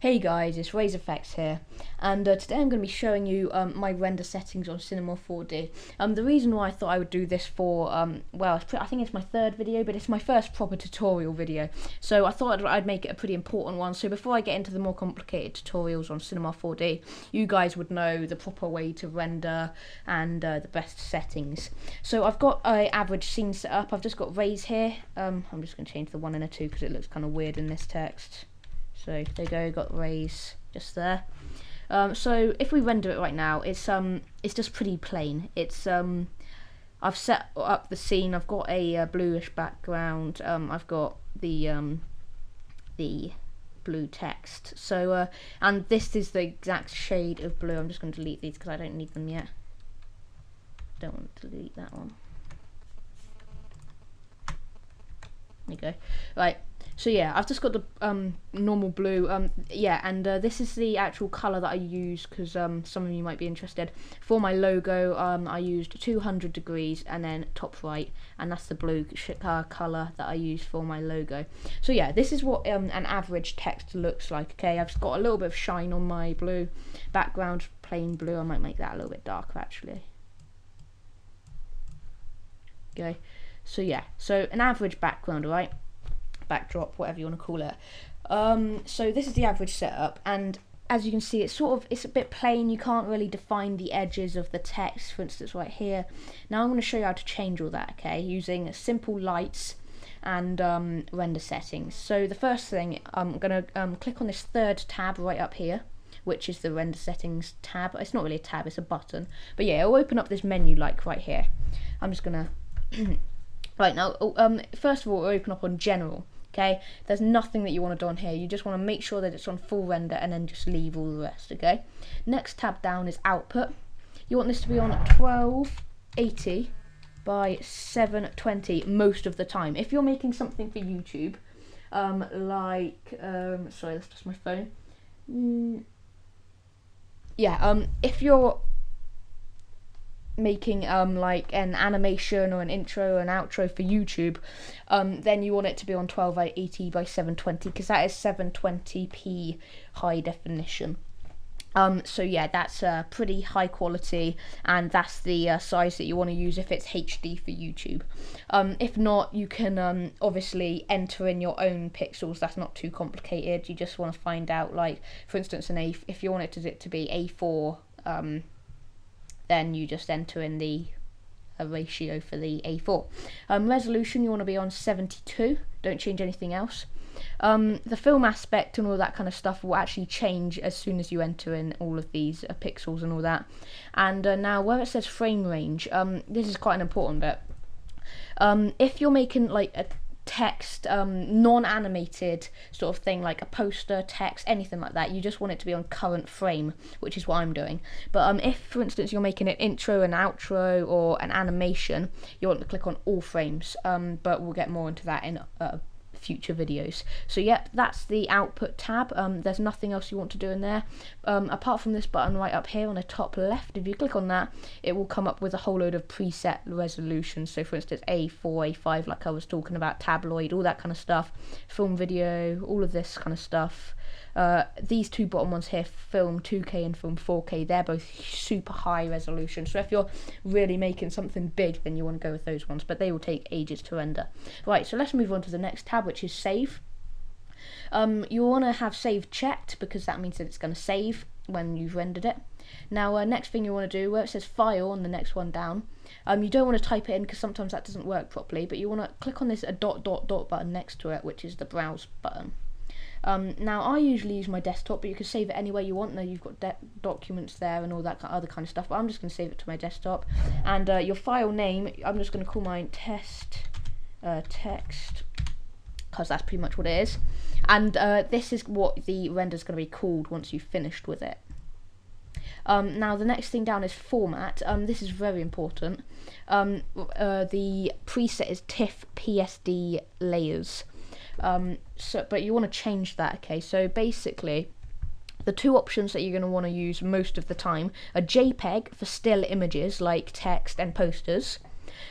Hey guys, it's RazorFX here, and today I'm going to be showing you my render settings on Cinema 4D. The reason why I thought I would do this for, I think it's my third video, but it's my first proper tutorial video, so I thought I'd make it a pretty important one. So before I get into the more complicated tutorials on Cinema 4D, you guys would know the proper way to render and the best settings. So I've got an average scene set up. I've just got raise here. I'm just going to change the 1 and a 2 because it looks kind of weird in this text. So there you go, got raise just there. So if we render it right now, it's just pretty plain. It's I've set up the scene. I've got a bluish background. I've got the blue text. So and this is the exact shade of blue. I'm just going to delete these because I don't need them yet. Don't want to delete that one. There you go. Right. So yeah, I've just got the normal blue, and this is the actual colour that I use because some of you might be interested. For my logo, I used 200 degrees and then top right, and that's the blue colour that I use for my logo. So yeah, this is what an average text looks like. Okay, I've got a little bit of shine on my blue background, plain blue. I might make that a little bit darker actually. Okay, so yeah, so an average background, right? Backdrop, whatever you want to call it. So this is the average setup, and as you can see, it's a bit plain. You can't really define the edges of the text, for instance, right here. Now I'm going to show you how to change all that, okay, using simple lights and render settings. So the first thing, I'm going to click on this third tab right up here, which is the render settings tab. It's not really a tab, it's a button, but yeah, it'll open up this menu like right here. I'm just going to right now, first of all, it'll open up on general. Okay, there's nothing that you want to do on here. You just want to make sure that it's on full render and then just leave all the rest. Okay, next tab down is output. You want this to be on 1280 by 720 most of the time. If you're making something for YouTube, sorry, that's just my phone. If you're making like an animation or an intro or an outro for YouTube, then you want it to be on 1280 by 720 because that is 720p high definition. So yeah, that's pretty high quality, and that's the size that you want to use if it's HD for YouTube. If not, you can obviously enter in your own pixels. That's not too complicated. You just want to find out, like for instance, if you want it to be A4, then you just enter in the ratio for the A4. Resolution, you want to be on 72, don't change anything else. The film aspect and all that kind of stuff will actually change as soon as you enter in all of these pixels and all that. And now where it says frame range, this is quite an important bit. If you're making like a text, non-animated sort of thing, like a poster, text, anything like that, you just want it to be on current frame, which is what I'm doing. But if for instance you're making an intro, an outro, or an animation, you want to click on all frames, but we'll get more into that in future videos. So yep, that's the output tab. There's nothing else you want to do in there apart from this button right up here on the top left. If you click on that, it will come up with a whole load of preset resolutions. So for instance, A4, A5, like I was talking about, tabloid, all that kind of stuff, film, video, all of this kind of stuff. These two bottom ones here, film 2K and film 4K, they're both super high resolution. So if you're really making something big, then you want to go with those ones, but they will take ages to render. Right, so let's move on to the next tab, which is save. You want to have save checked because that means that it's going to save when you've rendered it. Now next thing you want to do, where it says file on the next one down, you don't want to type it in because sometimes that doesn't work properly, but you want to click on this dot button next to it, which is the browse button. Now I usually use my desktop, but you can save it anywhere you want. Now you've got documents there and all that other kind of stuff, but I'm just going to save it to my desktop. And your file name, I'm just going to call mine text, because that's pretty much what it is. And this is what the render is going to be called once you've finished with it. Now the next thing down is format. This is very important. The preset is TIFF PSD layers. But you want to change that, okay? So basically, the two options that you're going to want to use most of the time are JPEG for still images like text and posters,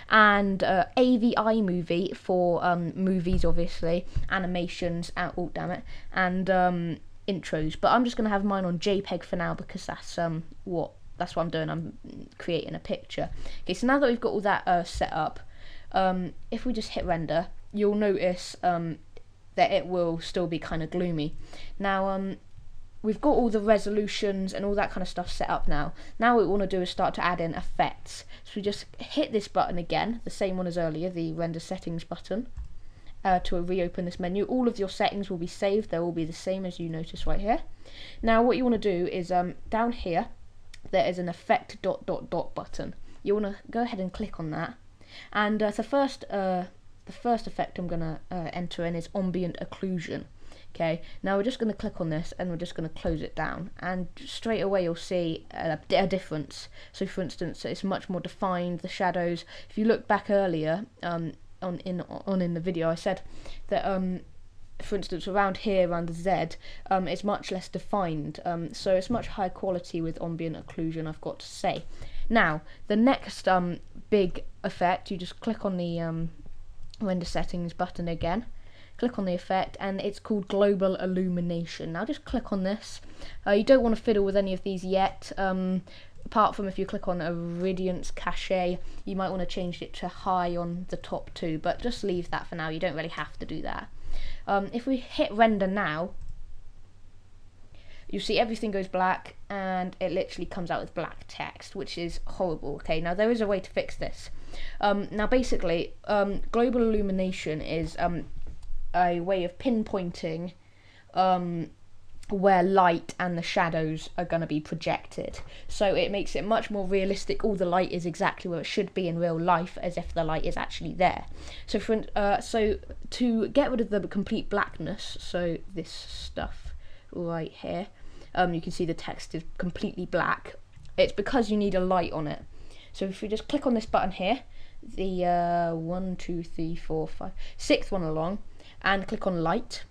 and AVI movie for movies, obviously, animations, oh damn it, and intros, but I'm just going to have mine on JPEG for now because that's what I'm doing. I'm creating a picture. Okay, so now that we've got all that set up, if we just hit render, you'll notice that it will still be kind of gloomy. Now we've got all the resolutions and all that kind of stuff set up now. Now what we want to do is start to add in effects. So we just hit this button again, the same one as earlier, the render settings button, to reopen this menu. All of your settings will be saved. They'll all be the same as you notice right here. Now what you want to do is down here there is an effect ... button. You want to go ahead and click on that, and the first effect I'm going to enter in is ambient occlusion. Okay, now we're just going to click on this and we're just going to close it down, and straight away you'll see a difference. So for instance, it's much more defined, the shadows. If you look back earlier in the video, I said that for instance around here, around the Z, it's much less defined, so it's much higher quality with ambient occlusion, I've got to say. Now the next big effect, you just click on the render settings button again, click on the effect, and it's called global illumination. Now just click on this. You don't want to fiddle with any of these yet, apart from if you click on Irradiance Cache, you might want to change it to high on the top too, but just leave that for now. You don't really have to do that. If we hit render now, you see everything goes black and it literally comes out with black text, which is horrible. Okay, now there is a way to fix this. Now basically, global illumination is a way of pinpointing where light and the shadows are going to be projected. So it makes it much more realistic. All the light is exactly where it should be in real life, as if the light is actually there. So so to get rid of the complete blackness, so this stuff right here, you can see the text is completely black. It's because you need a light on it. So if we just click on this button here, the 1, 2, 3, 4, 5, 6th one along, and click on light,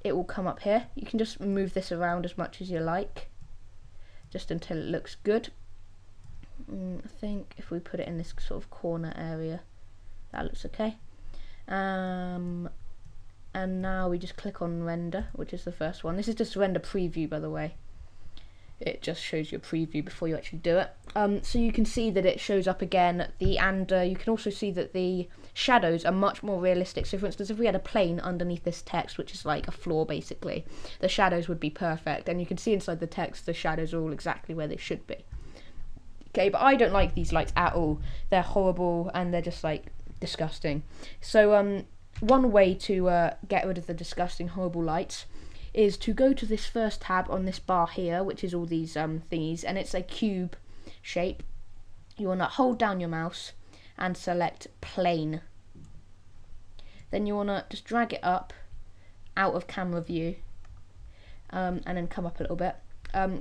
it will come up here. You can just move this around as much as you like, just until it looks good. I think if we put it in this sort of corner area, that looks okay. And now we just click on render, which is the first one. This is just render preview, by the way. It just shows you a preview before you actually do it. So you can see that it shows up again, and you can also see that the shadows are much more realistic. So for instance, if we had a plane underneath this text, which is like a floor basically, the shadows would be perfect, and you can see inside the text the shadows are all exactly where they should be. Okay, but I don't like these lights at all. They're horrible and they're just like disgusting. So one way to get rid of the disgusting, horrible lights is to go to this first tab on this bar here, which is all these thingies, and it's a cube shape. You want to hold down your mouse and select plane. Then you want to just drag it up out of camera view, and then come up a little bit.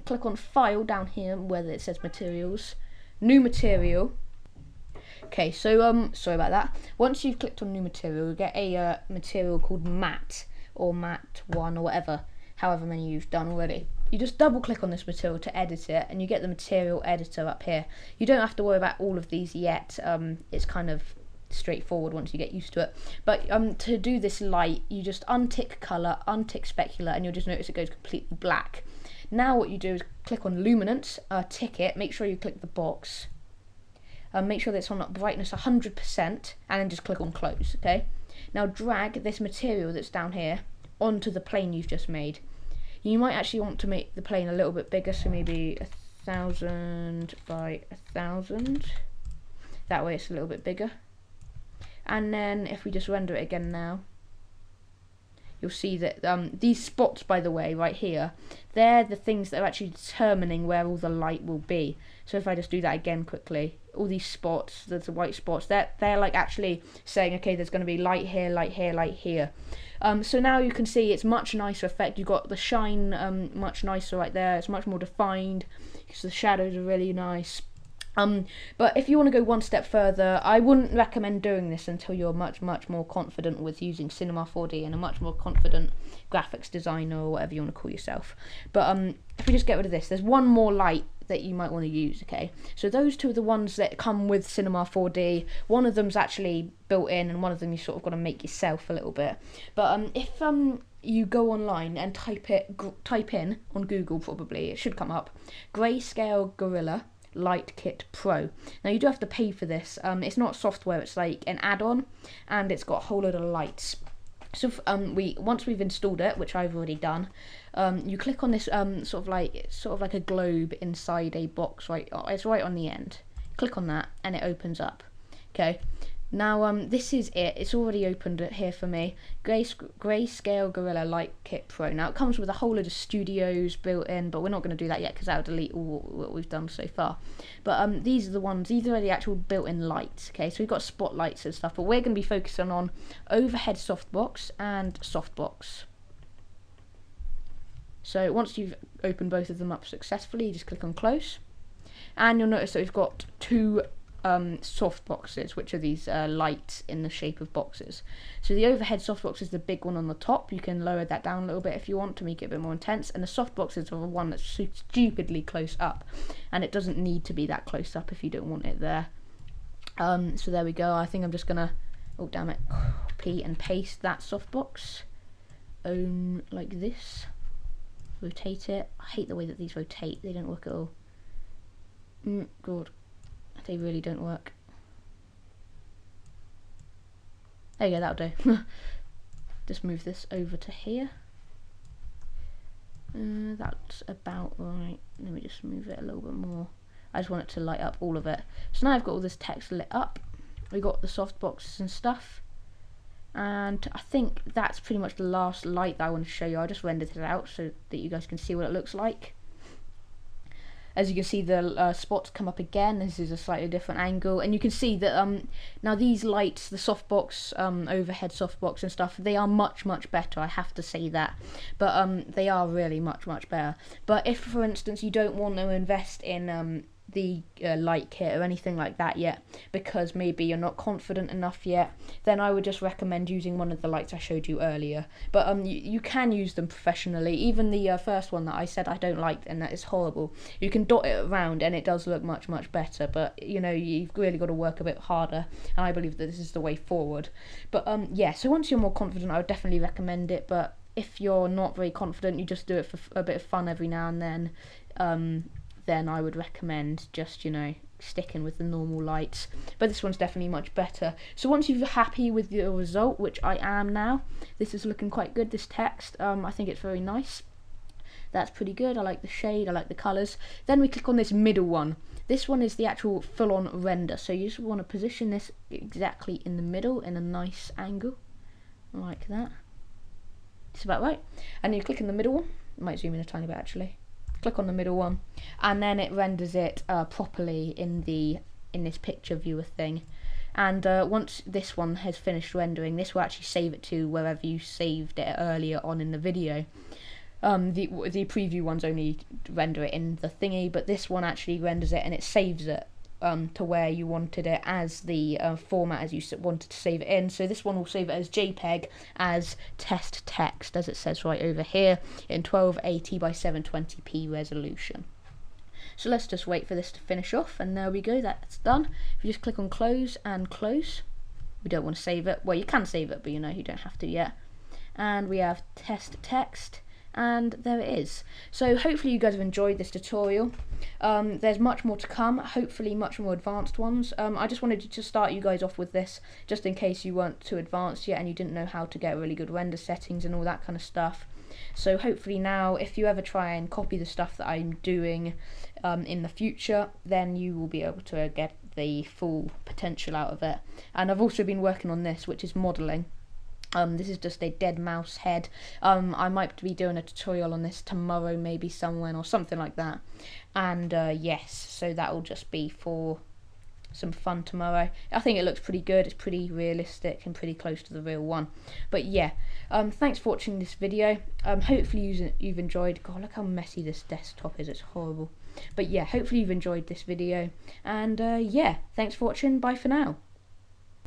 Click on file down here where it says materials, new material. Okay, so sorry about that. Once you've clicked on new material, you get a material called matte, or matte 1, or whatever, however many you've done already. You just double click on this material to edit it, and you get the material editor up here. You don't have to worry about all of these yet. It's kind of straightforward once you get used to it. But to do this light, you just untick color, untick specular, and you'll just notice it goes completely black. Now what you do is click on luminance, tick it, make sure you click the box, make sure that it's on brightness 100%, and then just click on close. Okay, now drag this material that's down here onto the plane you've just made. You might actually want to make the plane a little bit bigger, so maybe 1000 by 1000. That way it's a little bit bigger. And then if we just render it again now, you'll see that these spots, by the way, right here, they're the things that are actually determining where all the light will be. So if I just do that again quickly, all these spots, there's the white spots, they're like actually saying, okay, there's going to be light here, light here, light here. So now you can see it's much nicer effect. You've got the shine much nicer right there. It's much more defined because the shadows are really nice. But if you want to go one step further, I wouldn't recommend doing this until you're much more confident with using Cinema 4D and a much more confident graphics designer, or whatever you want to call yourself. But if we just get rid of this, there's one more light that you might want to use. Okay, so those two are the ones that come with Cinema 4D. One of them's actually built in, and one of them you sort of got to make yourself a little bit. But if you go online and type in on Google, probably it should come up, Grayscale Gorilla Light Kit Pro. Now you do have to pay for this. It's not software, it's like an add-on, and it's got a whole load of lights. So once we've installed it, which I've already done, you click on this sort of like a globe inside a box, right? It's right on the end. Click on that, and it opens up. Okay. Now this is it. It's already opened it here for me. Grayscale Gorilla Light Kit Pro. Now it comes with a whole load of studios built in, but we're not going to do that yet because that'll delete all what we've done so far. But these are the ones. These are the actual built-in lights. Okay, so we've got spotlights and stuff, but we're going to be focusing on overhead softbox and softbox. So once you've opened both of them up successfully, you just click on close, and you'll notice that we've got two soft boxes, which are these lights in the shape of boxes. So the overhead softbox is the big one on the top. You can lower that down a little bit if you want to make it a bit more intense, and the soft boxes are the one that's stupidly close up, and it doesn't need to be that close up if you don't want it there. So there we go. I think I'm just gonna, oh damn it, copy and paste that softbox like this, rotate it. I hate the way that these rotate, they don't work at all. God, they really don't work. There you go, that'll do. Just move this over to here. That's about right. Let me just move it a little bit more. I just want it to light up all of it. So now I've got all this text lit up. We got the soft boxes and stuff. And I think that's pretty much the last light that I want to show you. I just rendered it out so that you guys can see what it looks like. As you can see, the spots come up again. This is a slightly different angle, and you can see that now these lights, the softbox, overhead softbox and stuff, they are much better. I have to say that, but they are really much better. But if, for instance, you don't want to invest in the light kit or anything like that yet, because maybe you're not confident enough yet, then I would just recommend using one of the lights I showed you earlier. But you can use them professionally. Even the first one that I said I don't like and that is horrible, you can dot it around and it does look much better. But you know, you've really got to work a bit harder, and I believe that this is the way forward. But yeah, so once you're more confident, I would definitely recommend it. But if you're not very confident, you just do it for a bit of fun every now and then I would recommend just, you know, sticking with the normal lights. But this one's definitely much better. So once you're happy with the result, which I am now, this is looking quite good, this text. I think it's very nice. That's pretty good. I like the shade, I like the colours. Then we click on this middle one. This one is the actual full-on render. So you just want to position this exactly in the middle in a nice angle, like that. It's about right. And you click in the middle one. I might zoom in a tiny bit actually. Click on the middle one, and then it renders it properly in this picture viewer thing. And once this one has finished rendering, this will actually save it to wherever you saved it earlier on in the video. The preview ones only render it in the thingy, but this one actually renders it and it saves it to where you wanted it as the format as you wanted to save it in. So this one will save it as JPEG as test text, as it says right over here, in 1280 by 720p resolution. So let's just wait for this to finish off, and there we go, that's done. If you just click on close and close, we don't want to save it. Well, you can save it, but you know, you don't have to yet. And we have test text, and there it is. So hopefully you guys have enjoyed this tutorial. There's much more to come, hopefully much more advanced ones. I just wanted to start you guys off with this, just in case you weren't too advanced yet and you didn't know how to get really good render settings and all that kind of stuff. So hopefully now, if you ever try and copy the stuff that I'm doing in the future, then you will be able to get the full potential out of it. And I've also been working on this, which is modelling. This is just a dead mouse head. I might be doing a tutorial on this tomorrow, maybe somewhere, or something like that. And yes, so that will just be for some fun tomorrow. I think it looks pretty good. It's pretty realistic and pretty close to the real one. But yeah, thanks for watching this video. Hopefully you've enjoyed. God, look how messy this desktop is. It's horrible. But yeah, hopefully you've enjoyed this video. And yeah, thanks for watching. Bye for now.